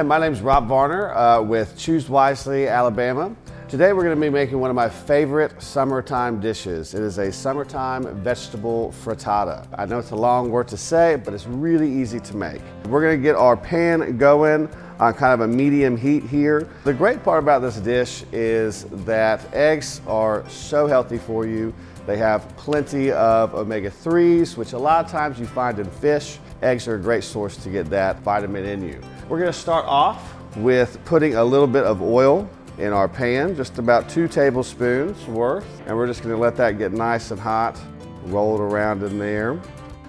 Hi, my name is Rob Varner with Choose Wisely, Alabama. Today we're going to be making one of my favorite summertime dishes. It is a summertime vegetable frittata. I know it's a long word to say, but it's really easy to make. We're going to get our pan going on kind of a medium heat here. The great part about this dish is that eggs are so healthy for you. They have plenty of omega-3s, which a lot of times you find in fish. Eggs are a great source to get that vitamin in you. We're going to start off with putting a little bit of oil in our pan, just about 2 tablespoons worth. And we're just going to let that get nice and hot, roll it around in there.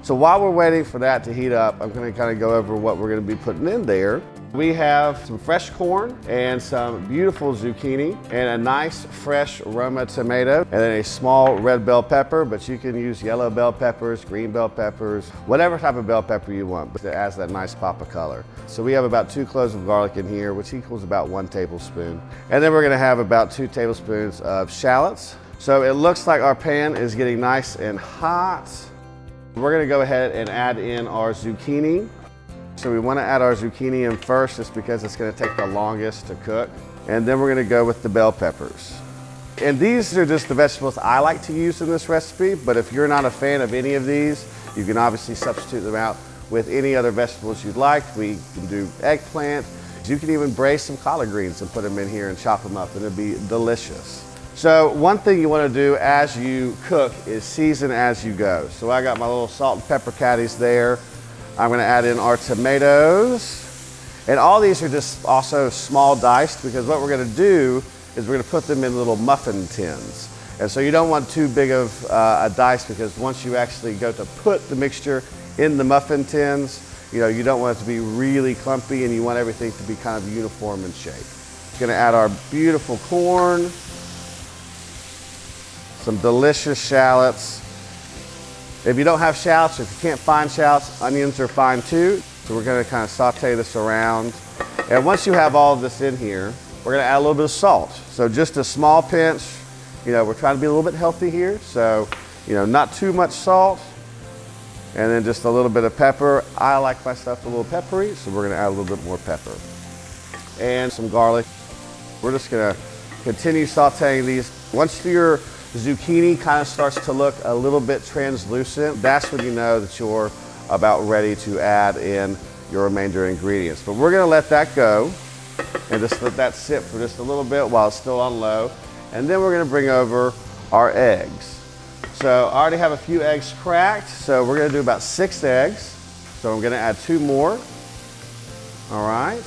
So while we're waiting for that to heat up, I'm going to kind of go over what we're going to be putting in there. We have some fresh corn and some beautiful zucchini and a nice fresh Roma tomato and then a small red bell pepper, but you can use yellow bell peppers, green bell peppers, whatever type of bell pepper you want, but it adds that nice pop of color. So we have about 2 cloves of garlic in here, which equals about 1 tablespoon. And then we're going to have about 2 tablespoons of shallots. So it looks like our pan is getting nice and hot. We're going to go ahead and add in our zucchini. So we want to add our zucchini in first just because it's going to take the longest to cook. And then we're going to go with the bell peppers. And these are just the vegetables I like to use in this recipe, but if you're not a fan of any of these, you can obviously substitute them out with any other vegetables you'd like. We can do eggplant. You can even braise some collard greens and put them in here and chop them up, and it'll be delicious. So one thing you want to do as you cook is season as you go. So I got my little salt and pepper caddies there. I'm going to add in our tomatoes. And all these are just also small diced, because what we're going to do is we're going to put them in little muffin tins. And so you don't want too big of a dice, because once you actually go to put the mixture in the muffin tins, you don't want it to be really clumpy, and you want everything to be kind of uniform in shape. Going to add our beautiful corn, some delicious shallots. If you don't have shallots, or if you can't find shallots, onions are fine too. So we're going to kind of saute this around. And once you have all of this in here, we're going to add a little bit of salt. So just a small pinch. We're trying to be a little bit healthy here. So, not too much salt. And then just a little bit of pepper. I like my stuff a little peppery, so we're going to add a little bit more pepper. And some garlic. We're just going to continue sauteing these. Once your zucchini kind of starts to look a little bit translucent, that's when you know that you're about ready to add in your remainder ingredients. But we're going to let that go and just let that sit for just a little bit while it's still on low. And then we're going to bring over our eggs. So I already have a few eggs cracked, so we're going to do about 6 eggs. So I'm going to add 2 more. All right.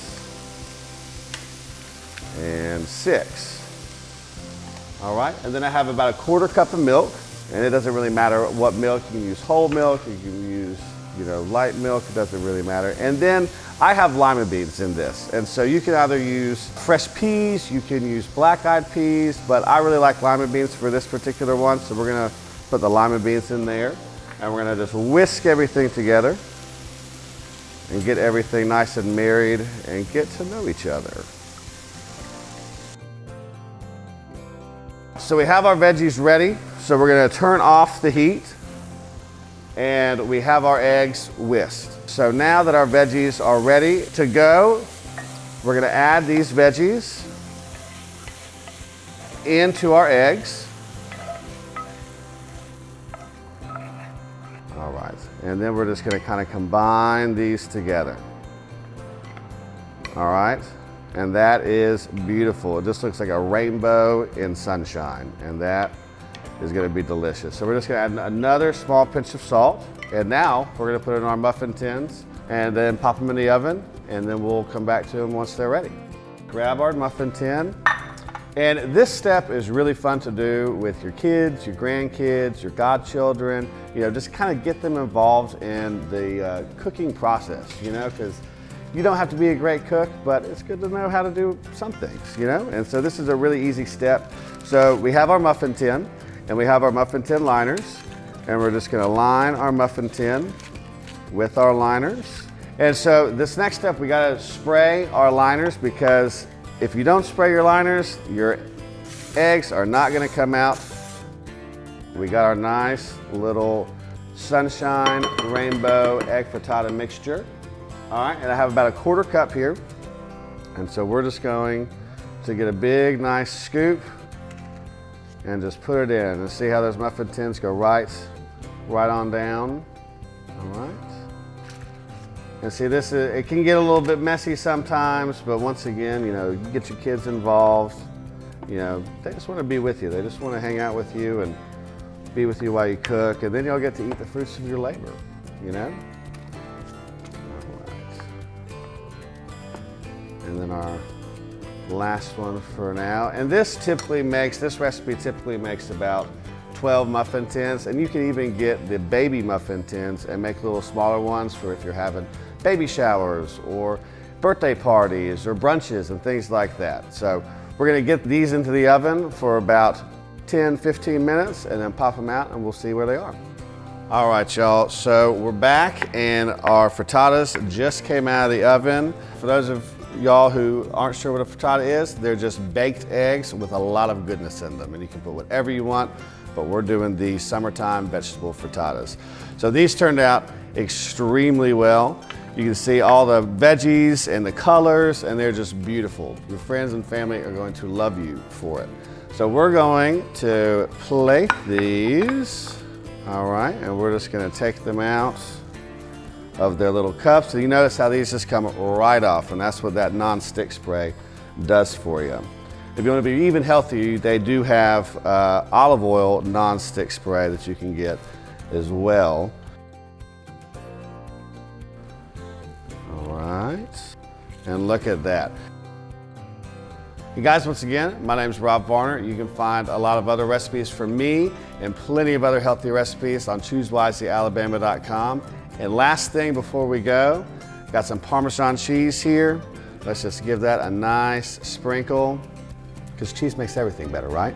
And 6. All right, and then I have about a 1/4 cup of milk, and it doesn't really matter what milk. You can use whole milk, you can use, light milk, it doesn't really matter. And then I have lima beans in this, and so you can either use fresh peas, you can use black-eyed peas, but I really like lima beans for this particular one, so we're gonna put the lima beans in there, and we're gonna just whisk everything together and get everything nice and married and get to know each other. So we have our veggies ready. So we're going to turn off the heat, and we have our eggs whisked. So now that our veggies are ready to go, we're going to add these veggies into our eggs. All right, and then we're just going to kind of combine these together. All right. And that is beautiful. It just looks like a rainbow in sunshine, and that is going to be delicious. So we're just going to add another small pinch of salt, and now we're going to put it in our muffin tins and then pop them in the oven, and then we'll come back to them once they're ready. Grab our muffin tin, and this step is really fun to do with your kids, your grandkids, your godchildren. Just kind of get them involved in the cooking process, because you don't have to be a great cook, but it's good to know how to do some things, And so this is a really easy step. So we have our muffin tin, and we have our muffin tin liners, and we're just gonna line our muffin tin with our liners. And so this next step, we gotta spray our liners, because if you don't spray your liners, your eggs are not gonna come out. We got our nice little sunshine rainbow egg frittata mixture. All right, and I have about a 1/4 cup here. And so we're just going to get a big, nice scoop and just put it in and see how those muffin tins go right on down. All right. And see, it can get a little bit messy sometimes, but once again, you know, you get your kids involved. You know, they just want to be with you. They just want to hang out with you and be with you while you cook, and then you'll get to eat the fruits of your labor, you know? All right. And then our last one for now. And this recipe typically makes about 12 muffin tins, and you can even get the baby muffin tins and make little smaller ones for if you're having baby showers or birthday parties or brunches and things like that. So we're gonna get these into the oven for about 10-15 minutes and then pop them out and we'll see where they are. All right, y'all, so we're back and our frittatas just came out of the oven. For those of y'all who aren't sure what a frittata is, they're just baked eggs with a lot of goodness in them, and you can put whatever you want, but we're doing the summertime vegetable frittatas. So these turned out extremely well. You can see all the veggies and the colors, and they're just beautiful. Your friends and family are going to love you for it. So we're going to plate these, all right, and we're just gonna take them out of their little cups. So you notice how these just come right off, and that's what that non-stick spray does for you. If you want to be even healthier, they do have olive oil non-stick spray that you can get as well. All right, and look at that. You guys, once again, my name is Rob Varner. You can find a lot of other recipes from me and plenty of other healthy recipes on ChooseWiselyAlabama.com. And last thing before we go, got some Parmesan cheese here. Let's just give that a nice sprinkle, because cheese makes everything better, right?